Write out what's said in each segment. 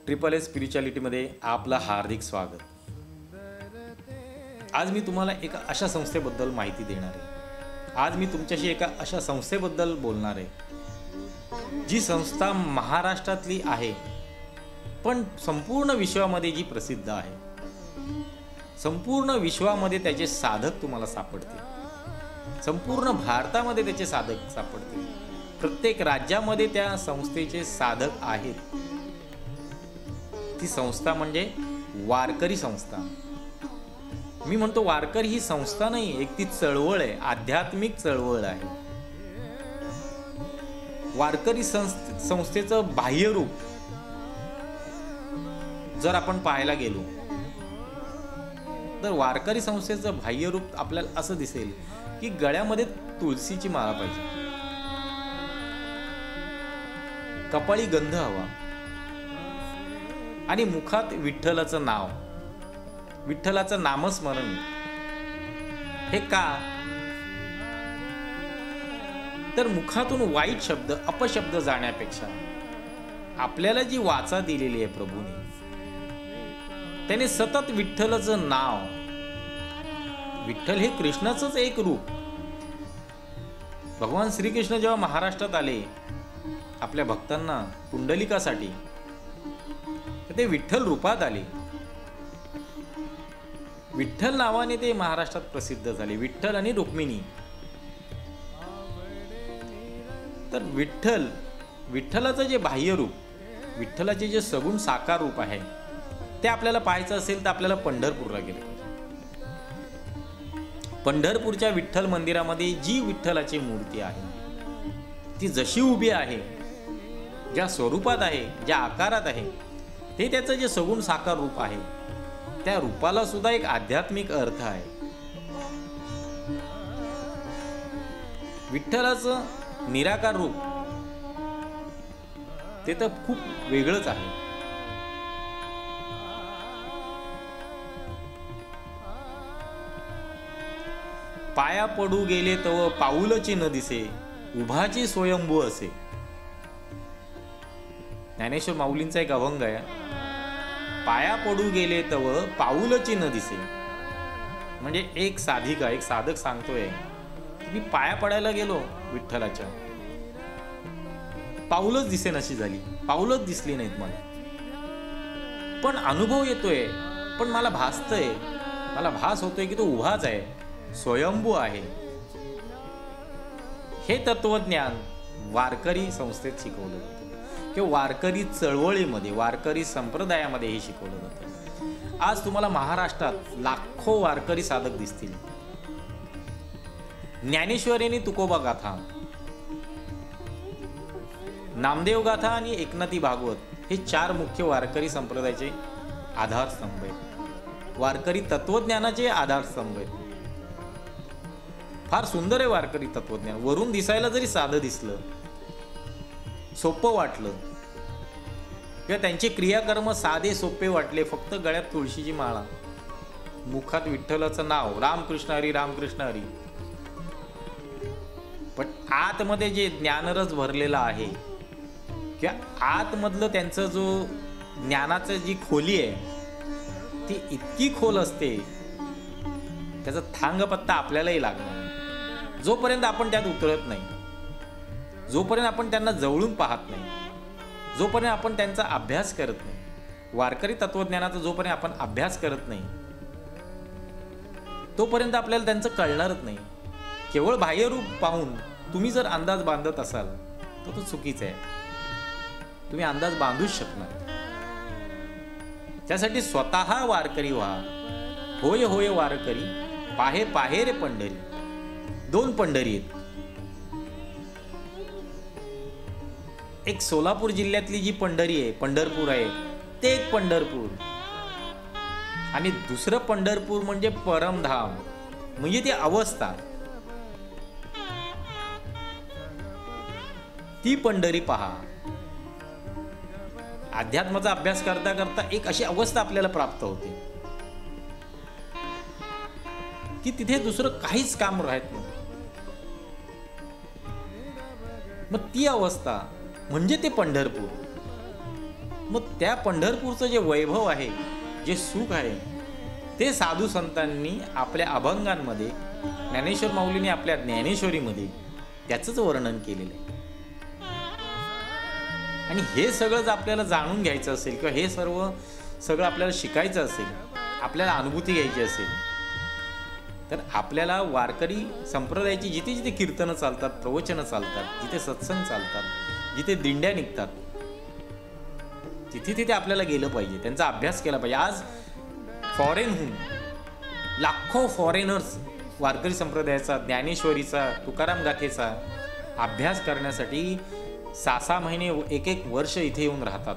Triple S स्पिरिच्युअलिटीमध्ये आपलं हार्दिक स्वागत. आज मी तुम्हाला एका अशा संस्थेबद्दल माहिती देणार आहे. आज मी तुमच्याशी एका अशा संस्थेबद्दल बोलणार आहे जी संस्था महाराष्ट्रातली आहे, पण संपूर्ण विश्वामध्ये जी प्रसिद्ध आहे. संपूर्ण विश्वामध्ये त्याचे साधक तुम्हाला सापडतील. संपूर्ण भारतामध्ये त्याचे साधक सापडतील. प्रत्येक राज्यामध्ये त्या संस्थेचे साधक आहेत. ती संस्था म्हणजे वारकरी संस्था. मी म्हणतो वारकरी ही संस्था नाही, एक ती चळवळ आहे, आध्यात्मिक चळवळ आहे. वारकरी संस्थेचं बाह्यरूप जर आपण पाहायला गेलो तर वारकरी संस्थेचं बाह्यरूप आपल्याला असं दिसेल की गळ्यामध्ये तुळशीची माळा पाहिजे, कपाळी गंध हवा आणि मुखात विठ्ठलाचं नाव, विठ्ठलाचं नामस्मरण. हे का? तर मुखातून वाईट शब्द, अपशब्द जाण्यापेक्षा आपल्याला जी वाचा दिलेली आहे प्रभूने, त्याने सतत विठ्ठलाचं नाव. विठ्ठल हे कृष्णाचंच एक रूप. भगवान श्रीकृष्ण जेव्हा महाराष्ट्रात आले आपल्या भक्तांना पुंडलिकासाठी, तर ते विठ्ठल रूपात आले. विठ्ठल नावाने ते महाराष्ट्रात प्रसिद्ध झाले, विठ्ठल आणि रुक्मिणी. तर विठ्ठलाचं जे बाह्य रूप, विठ्ठलाचे जे सगुण साकार रूप आहे, ते आपल्याला पाहायचं असेल तर आपल्याला पंढरपूरला गेलं पाहिजे. पंढरपूरच्या विठ्ठल मंदिरामध्ये जी विठ्ठलाची मूर्ती आहे, ती जशी उभी आहे, ज्या स्वरूपात आहे, ज्या आकारात आहे, ते त्याचं जे सगुण साकार रूप आहे, त्या रूपाला सुद्धा एक आध्यात्मिक अर्थ आहे. विठ्ठलाचं निराकार रूप ते तर खूप वेगळंच आहे. पाया पडू गेले तव पाऊलची न दिसे, उभाची स्वयंभू असे. ज्ञानेश्वर माऊलींचा एक अभंग आहे. पाया पडू गेले तव पाऊलची न दिसे. म्हणजे एक साधिका, एक साधक सांगतोय, मी पाया पडायला गेलो विठ्ठलाच्या, पाऊलच दिसेनाशी झाली, पाऊलच दिसली नाहीत मला. पण अनुभव येतोय, पण मला भासतंय, मला भास होतोय की तो उभाच आहे, स्वयंभू आहे. हे तत्वज्ञान वारकरी संस्थेत शिकवलं जातं किंवा वारकरी चळवळीमध्ये, वारकरी संप्रदायामध्ये हे शिकवलं जातं. आज तुम्हाला महाराष्ट्रात लाखो वारकरी साधक दिसतील. ज्ञानेश्वरी तुकोबा गाथा, नामदेव गाथा आणि एकनाथी भागवत हे चार मुख्य वारकरी संप्रदायाचे आधारस्तंभ आहेत. वारकरी तत्वज्ञानाचे आधारस्तंभ आहेत. फार सुंदर आहे वारकरी तत्वज्ञान. वरून दिसायला जरी साधं दिसलं, सोपं वाटलं, किंवा त्यांचे क्रियाकर्म साधे सोपे वाटले, फक्त गळ्यात तुळशीची माळा, मुखात विठ्ठलाचं नाव, रामकृष्ण हरी रामकृष्ण हरी, पण आतमध्ये जे ज्ञानरस भरलेला आहे, किंवा आतमधलं त्यांचं जो ज्ञानाचं जी खोली आहे, ती इतकी खोल असते, त्याचा थांगपत्ता आपल्यालाही लागणार. जोपर्यंत आपण त्यात उतरत नाही, जोपर्यंत आपण त्यांना जवळून पाहत नाही, जोपर्यंत आपण त्यांचा अभ्यास करत नाही, वारकरी तत्वज्ञानाचा जोपर्यंत आपण अभ्यास करत नाही, तोपर्यंत आपल्याला त्यांचं कळणारच नाही. केवळ बाह्यरूप पाहून तुम्ही जर अंदाज बांधत असाल तर तो चुकीचा आहे. तुम्ही अंदाज बांधूच शकणार. त्यासाठी स्वतः वारकरी व्हा. होय होय वारकरी, पाहे पाहे रे पंढरी. दोन पंढरी आहेत. एक सोलापूर जिल्ह्यातली जी पंढरी आहे, पंढरपूर आहे, ते एक पंढरपूर, आणि दुसरं पंढरपूर म्हणजे परमधाम, म्हणजे ती अवस्था, ती पंढरी पहा. अध्यात्माचा अभ्यास करता करता एक अशी अवस्था आपल्याला प्राप्त होते की तिथे दुसरं काहीच काम राहत नाही. मग ती अवस्था म्हणजे ते पंढरपूर. मग त्या पंढरपूरचं जे वैभव आहे, जे सुख आहे, ते साधू संतांनी आपल्या अभंगांमध्ये, ज्ञानेश्वर माऊलीने आपल्या ज्ञानेश्वरीमध्ये त्याचंच वर्णन केलेलं आहे. आणि हे सगळं जर आपल्याला जाणून घ्यायचं असेल किंवा हे सगळं आपल्याला शिकायचं असेल, आपल्याला अनुभूती घ्यायची असेल, तर आपल्याला वारकरी संप्रदायाची जिथे जिथे कीर्तनं चालतात, प्रवचनं चालतात, जिथे सत्संग चालतात, जिथे दिंड्या निघतात, तिथे तिथे आपल्याला गेलं पाहिजे, त्यांचा अभ्यास केला पाहिजे. आज फॉरेनहून लाखो फॉरेनर्स वारकरी संप्रदायाचा, ज्ञानेश्वरीचा, तुकाराम गाथेचा अभ्यास करण्यासाठी 6-6 महिने, 1-1 वर्ष इथे येऊन राहतात.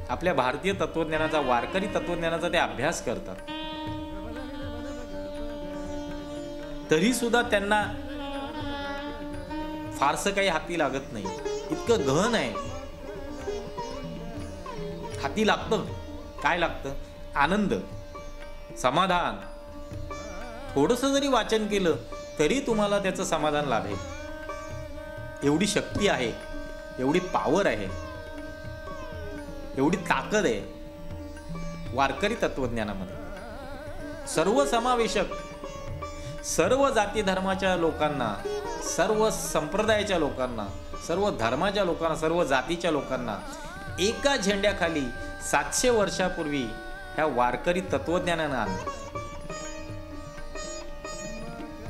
आपल्या भारतीय तत्वज्ञानाचा, वारकरी तत्वज्ञानाचा ते अभ्यास करतात. तरी सुद्धा त्यांना फारसं काही हाती लागत नाही, इतकं गहन आहे. हाती लागतं काय? लागतं आनंद, समाधान. थोडंसं जरी वाचन केलं तरी तुम्हाला त्याचं समाधान लाभेल. एवढी शक्ती आहे, एवढी पॉवर आहे, एवढी ताकद आहे वारकरी तत्वज्ञानामध्ये. सर्व समावेशक, सर्व जाती धर्माच्या लोकांना, सर्व संप्रदायाच्या लोकांना, सर्व धर्माच्या लोकांना, सर्व जातीच्या लोकांना एका झेंड्याखाली 700 वर्षापूर्वी ह्या वारकरी तत्वज्ञानानं आणलं,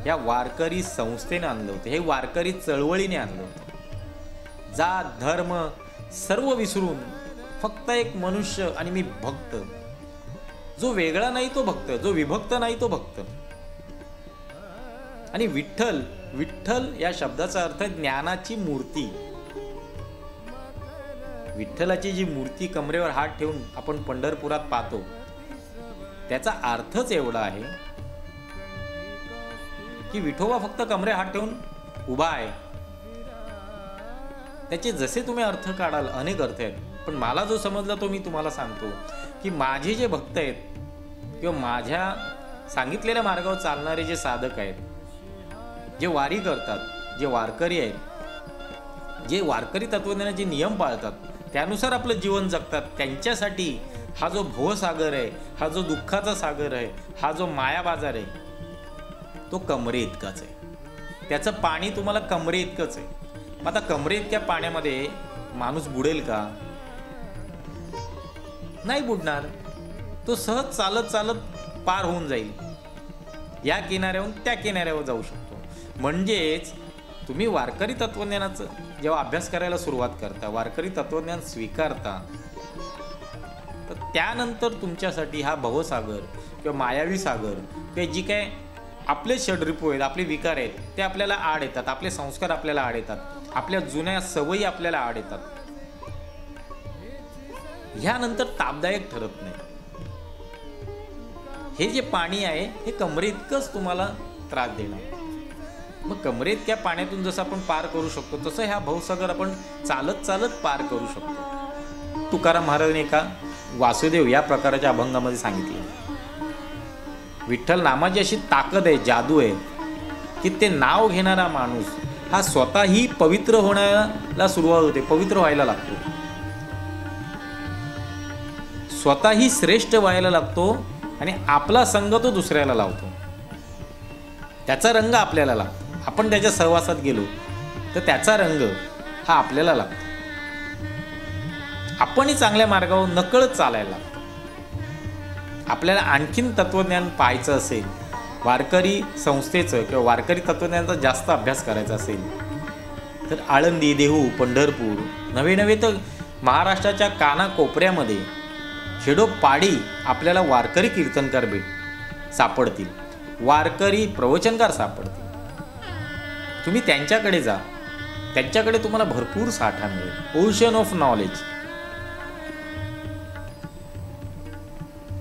या वारकरी संस्थेने आणलं होतं, हे वारकरी चळवळीने आणलं होतं. जात धर्म सर्व विसरून फक्त एक मनुष्य आणि मी भक्त. जो वेगळा नाही तो भक्त, जो विभक्त नाही तो भक्त. आणि विठ्ठल, विठ्ठल या शब्दाचा अर्थ ज्ञानाची मूर्ती. विठ्ठलाची जी मूर्ती कमरेवर हात ठेवून आपण पंढरपुरात पाहतो, त्याचा अर्थच एवढा आहे की विठोबा फक्त कमरे हात ठेवून उभा आहे. त्याचे जसे तुम्ही अर्थ काढाल, अनेक अर्थ आहेत, पण मला जो समजला तो मी तुम्हाला सांगतो की माझे जे भक्त आहेत किंवा माझ्या सांगितलेल्या मार्गावर चालणारे जे साधक आहेत, जे वारी करतात, जे वारकरी आहेत, जे वारकरी तत्वज्ञानाचे नियम पाळतात, त्यानुसार आपलं जीवन जगतात, त्यांच्यासाठी हा जो भवसागर आहे, हा जो दुःखाचा सागर आहे, हा जो माया बाजार आहे, तो कमरे इतकाच आहे. त्याचं पाणी तुम्हाला कमरे इतकंच आहे. मग आता कमरे इतक्या पाण्यामध्ये माणूस बुडेल का? नाही बुडणार. तो सहज चालत चालत पार होऊन जाईल, या किनाऱ्याहून त्या किनाऱ्यावर जाऊ शकतो. म्हणजेच तुम्ही वारकरी तत्वज्ञानाचं जेव्हा अभ्यास करायला सुरुवात करता, वारकरी तत्वज्ञान स्वीकारता, तर त्यानंतर तुमच्यासाठी हा भवसागर किंवा मायावी सागर किंवा जी काय आपले षड्रिपू आहेत, आपले विकार आहेत, ते आपल्याला आड येतात, आपले संस्कार आपल्याला आड येतात, आपल्या जुन्या सवयी आपल्याला आड येतात, ह्यानंतर तापदायक ठरत नाही. हे जे पाणी आहे हे कमरे इतकंच तुम्हाला त्रास देणार. मग कमरे इतक्या पाण्यातून जसं आपण पार करू शकतो, तसं ह्या भवसागर आपण चालत चालत पार करू शकतो. तुकाराम महाराजांनी एका वासुदेव या प्रकारच्या अभंगामध्ये सांगितले, विठ्ठल नामाची अशी ताकद आहे, जादू आहे की ते नाव घेणारा माणूस हा स्वतःही पवित्र होण्याला सुरुवात होते, पवित्र व्हायला लागतो, स्वतःही श्रेष्ठ व्हायला लागतो आणि आपला संग तो दुसऱ्याला लावतो. त्याचा रंग आपल्याला लागतो. आपण त्याच्या सहवासात गेलो तर त्याचा रंग हा आपल्याला लागतो. आपणही चांगल्या मार्गावर नकळत चालायला लागतो. आपल्याला आणखीन तत्वज्ञान पाहायचं असेल, वारकरी संस्थेचं किंवा वारकरी तत्वज्ञानाचा जास्त अभ्यास करायचा असेल, तर आळंदी, देहू, पंढरपूर, नवे नवे तर महाराष्ट्राच्या कानाकोपऱ्यामध्ये खेडोपाडी आपल्याला वारकरी कीर्तनकार सापडतील, वारकरी प्रवचनकार सापडतील. तुम्ही त्यांच्याकडे जा, त्यांच्याकडे तुम्हाला भरपूर साठा मिळेल. ओशन ऑफ नॉलेज,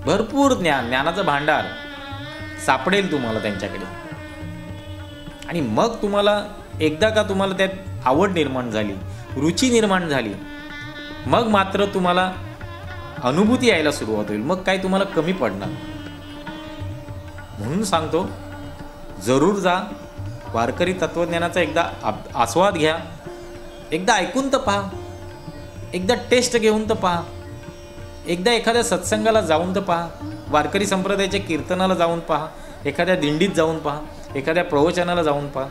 भरपूर ज्ञान, ज्ञानाचं भांडार सापडेल तुम्हाला त्यांच्याकडे. आणि मग तुम्हाला एकदा का तुम्हाला त्यात आवड निर्माण झाली, रुची निर्माण झाली, मग मात्र तुम्हाला अनुभूती यायला सुरुवात होईल. मग काय तुम्हाला कमी पडणार. म्हणून सांगतो, जरूर जा, वारकरी तत्वज्ञानाचा एकदा आस्वाद घ्या, एकदा ऐकून तर पहा. एकदा टेस्ट घेऊन तर पहा, एकदा एखाद्या सत्संगाला जाऊन तर पहा, वारकरी संप्रदायाच्या कीर्तनाला जाऊन पहा, एखाद्या दिंडीत जाऊन पहा, एखाद्या प्रवचनाला जाऊन पहा.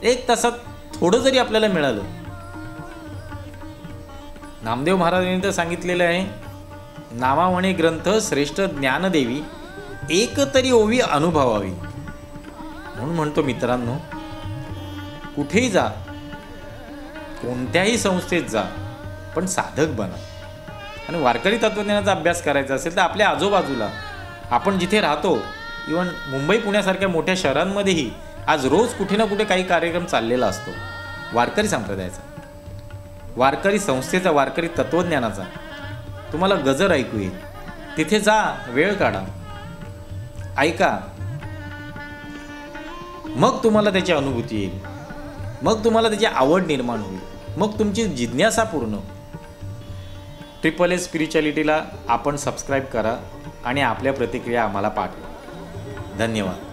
1 तासात थोडं जरी आपल्याला मिळालं. नामदेव महाराजांनी तर सांगितलेलं आहे, नामावणे ग्रंथ श्रेष्ठ ज्ञानदेवी, एक तरी ओवी अनुभवावी. म्हणून म्हणतो मित्रांनो, कुठेही जा, कोणत्याही संस्थेत जा, पण साधक बना. आणि वारकरी तत्वज्ञानाचा अभ्यास करायचा असेल तर आपल्या आजूबाजूला, आपण जिथे राहतो, इवन मुंबई पुण्यासारख्या मोठ्या शहरांमध्येही आज रोज कुठे ना कुठे काही कार्यक्रम चाललेला असतो वारकरी संप्रदायाचा, वारकरी संस्थेचा, वारकरी तत्वज्ञानाचा. तुम्हाला गजर ऐकू येईल, तिथे जा, वेळ काढा, ऐका. मग तुम्हाला त्याची अनुभूती येईल, मग तुम्हाला त्याची आवड निर्माण होईल, मग तुमची जिज्ञासा पूर्ण. SSS स्पिरिच्युअलिटीला आपण सबस्क्राईब करा आणि आपल्या प्रतिक्रिया आम्हाला पाठवा. धन्यवाद.